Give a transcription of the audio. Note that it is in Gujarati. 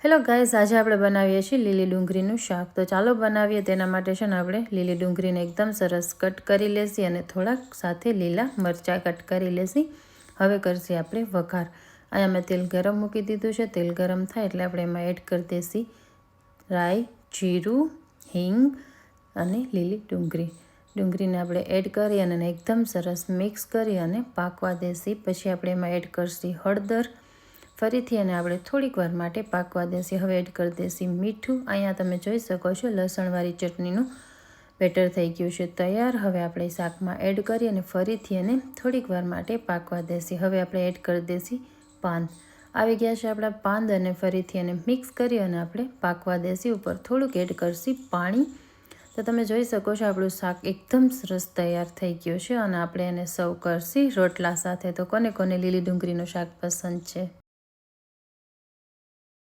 હેલો ગાઈસ, આજે આપણે બનાવીએ છીએ લીલી ડુંગળીનું શાક. તો ચાલો બનાવીએ. તેના માટે છે ને આપણે લીલી ડુંગળીને એકદમ સરસ કટ કરી લેશી અને થોડાક સાથે લીલા મરચાં કટ કરી લેશી. હવે કરશી આપણે વઘાર. અહીંયા મેં તેલ ગરમ મૂકી દીધું છે. તેલ ગરમ થાય એટલે આપણે એમાં એડ કરી દેશી રાઈ, જીરું, હિંગ અને લીલી ડુંગળી. ડુંગળીને આપણે એડ કરી અને એકદમ સરસ મિક્સ કરી અને પાકવા દેશી. પછી આપણે એમાં એડ કરશી હળદર. ફરીથી એને આપણે થોડીક વાર માટે પાકવા દેશી. હવે એડ કરી દેશી મીઠું. અહીંયા તમે જોઈ શકો છો લસણવાળી ચટણીનું બેટર થઈ ગયું છે તૈયાર. હવે આપણે શાકમાં એડ કરી અને ફરીથી એને થોડીક વાર માટે પાકવા દેશી. હવે આપણે એડ કરી દેશી પાંદ. આવી ગયા છે આપણા પાંદ અને ફરીથી એને મિક્સ કરી અને આપણે પાકવા દેશી. ઉપર થોડુંક એડ કરશી પાણી. તો તમે જોઈ શકો છો આપણું શાક એકદમ સરસ તૈયાર થઈ ગયું છે અને આપણે એને સર્વ કરશી રોટલા સાથે. તો કોને કોને લીલી ડુંગળીનું શાક પસંદ છે?